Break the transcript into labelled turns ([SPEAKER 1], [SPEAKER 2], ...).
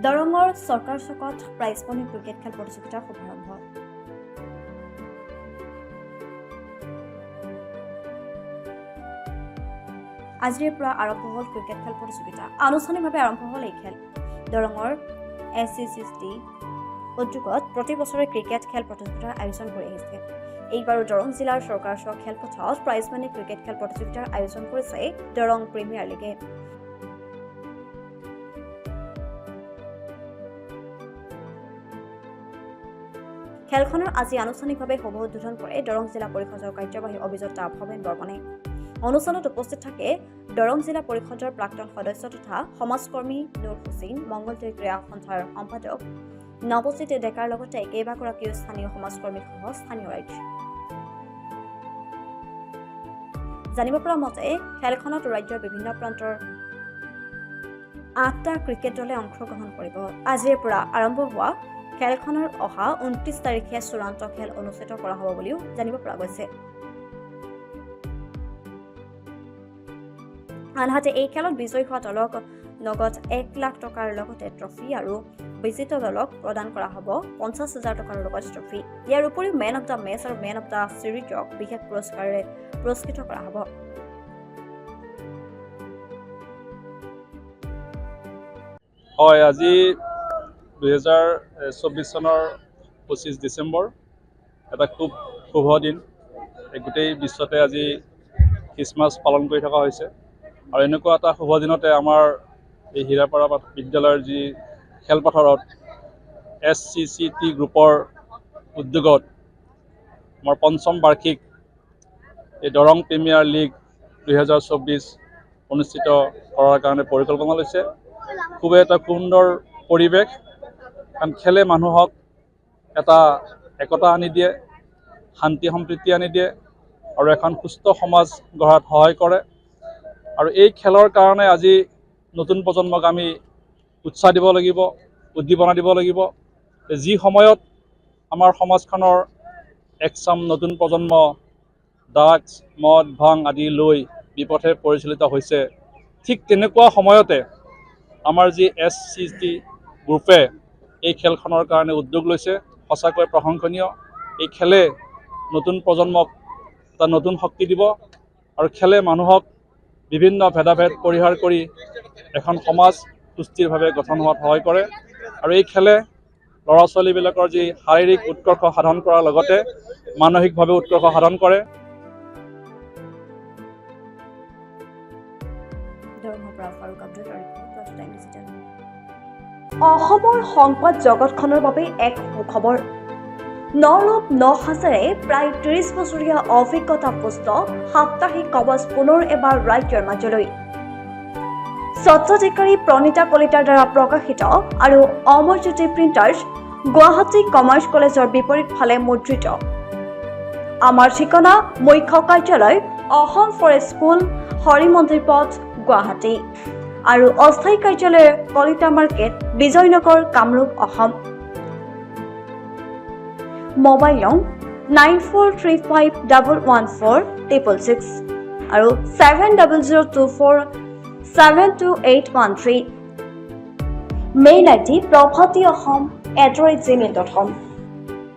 [SPEAKER 1] দৰঙৰ চৰকাৰ চকত prize money cricket খেল প্ৰতিযোগিতাৰ শুভাৰম্ভ। আজিৰ পৰা আৰম্ভ হ'ল ক্ৰিকেট খেল প্ৰতিযোগিতা। আনুষ্ঠানিকভাৱে আৰম্ভ হ'ল এই খেল। দৰঙৰ SCCT উদ্যোগত প্ৰতি বছৰে ক্ৰিকেট খেল প্ৰতিযোগিতাৰ আয়োজন কৰি আহিছে। এইবাৰো দৰং জিলাৰ চৰকাৰ চক খেলপথাৰত প্ৰাইজ মানি ক্ৰিকেট খেল প্ৰতিযোগিতাৰ আয়োজন কৰিছে দৰং প্ৰিমিয়াৰ লীগে। খেলখনৰ আজি আনুষ্ঠানিকভাৱে শুভ উদ্বোধন কৰে দৰং জিলা পৰিষদৰ কাৰ্যবাহী অভিযন্তা ভৱেন বৰ্মনে। অনুষ্ঠানত উপস্থিত থাকে দৰং জিলা পৰিষদৰ প্ৰাক্তন সদস্য তথা সমাজকৰ্মী নুৰ হুছেইন, মংগলদৈ ক্ৰীড়া সন্থাৰ সম্পাদক নৱজিৎ ডেকাৰ লগতে কেইবাগৰাকীও স্থানীয় সমাজকৰ্মীসহ স্থানীয় ৰাইজ। জানিব পৰা মতে খেলখনত ৰাজ্যৰ বিভিন্ন প্ৰান্তৰ 8টা ক্ৰিকেট দলে অংশগ্ৰহণ কৰিব। আজিৰ পৰা আৰম্ভ হোৱা খেলখনৰ অহা 29 তাৰিখে চূড়ান্ত খেল অনুষ্ঠিত কৰা হ'ব বুলিও জানিব পৰা গৈছে। আনহাতে এই খেলত বিজয়ী হোৱা দলক নগদ 1 লাখ টকাৰ লগতে ট্ৰফি আৰু বিজেত দলক প্ৰদান কৰা হ'ব 50,000 টকাৰ লগত ট্ৰফি। ইয়াৰ উপৰিও মেন অৱ দ্য মেচ আৰু মেন অৱ দ্য চিৰিজক বিশেষ পুৰস্কাৰেৰে পুৰস্কৃত কৰা হ'ব।
[SPEAKER 2] হয়, আজি 2024 চনৰ 25 ডিচেম্বৰ এটা খুব শুভ দিন। গোটেই বিশ্বতে আজি খ্ৰীষ্টমাছ পালন কৰি থকা হৈছে আৰু এনেকুৱা এটা শুভ দিনতে আমাৰ এই হীৰাপাৰা বিদ্যালয়ৰ যি খেলপথাৰত SCCT গ্ৰুপৰ উদ্যোগত আমাৰ 5ম বাৰ্ষিক এই দৰং প্ৰিমিয়াৰ লীগ 2024 অনুষ্ঠিত কৰাৰ কাৰণে পৰিকল্পনা লৈছে। খুবেই এটা সুন্দৰ পৰিৱেশ, কাৰণ খেলে মানুহক এটা একতা আনি দিয়ে, শান্তি সম্প্ৰীতি আনি দিয়ে আৰু এখন সুস্থ সমাজ গঢ়াত সহায় কৰে। আৰু এই খেলৰ কাৰণে আজি নতুন প্ৰজন্মক আমি উৎসাহ দিব লাগিব, উদ্দীপনা দিব লাগিব। যি সময়ত আমাৰ সমাজখনৰ একচাম নতুন প্ৰজন্ম ড্ৰাগছ, মদ, ভাং আদি লৈ বিপথে পৰিচালিত হৈছে, ঠিক তেনেকুৱা সময়তে আমাৰ যি SCCT গ্ৰুপে এই খেলখনৰ কাৰণে উদ্যোগ লৈছে, সঁচাকৈ প্ৰশংসনীয়। এই খেলে নতুন প্ৰজন্মক এটা নতুন শক্তি দিব আৰু খেলে মানুহক বিভিন্ন ভেদাভেদ পৰিহাৰ কৰি এখন সমাজ সুস্থিৰভাৱে গঠন হোৱাত সহায় কৰে। আৰু এই খেলে ল'ৰা ছোৱালীবিলাকৰ যি শাৰীৰিক উৎকৰ্ষ সাধন কৰাৰ লগতে মানসিকভাৱে উৎকৰ্ষ সাধন কৰে।
[SPEAKER 1] অসমৰ সংবাদ জগতখনৰ বাবে এক সুখবৰ। নৰূপ নসাজেৰে প্ৰায় 30 বছৰীয়া অভিজ্ঞতা পুষ্ট সাপ্তাহিক কবচ পুনৰ এবাৰ ৰাজ্যৰ মাজলৈ। স্বত্বাধিকাৰী প্ৰণীতা কলিতাৰ দ্বাৰা প্ৰকাশিত আৰু অমৰজ্যোতি প্ৰিণ্টাৰ্ছ, গুৱাহাটী কমাৰ্চ কলেজৰ বিপৰীত ফালে মুদ্ৰিত। আমাৰ ঠিকনা মুখ্য কাৰ্যালয় অসম ফৰেষ্ট স্কুল, হৰি মন্দিৰ পথ, গুৱাহাটী আৰু অস্থায়ী কাৰ্যালয় কলিতা মাৰ্কেট, বিজয়নগৰ, কামৰূপ, অসম। মোবাইল নং 9435114666 আৰু 7024722813। Mail ID prabhatiahom@gmail.com।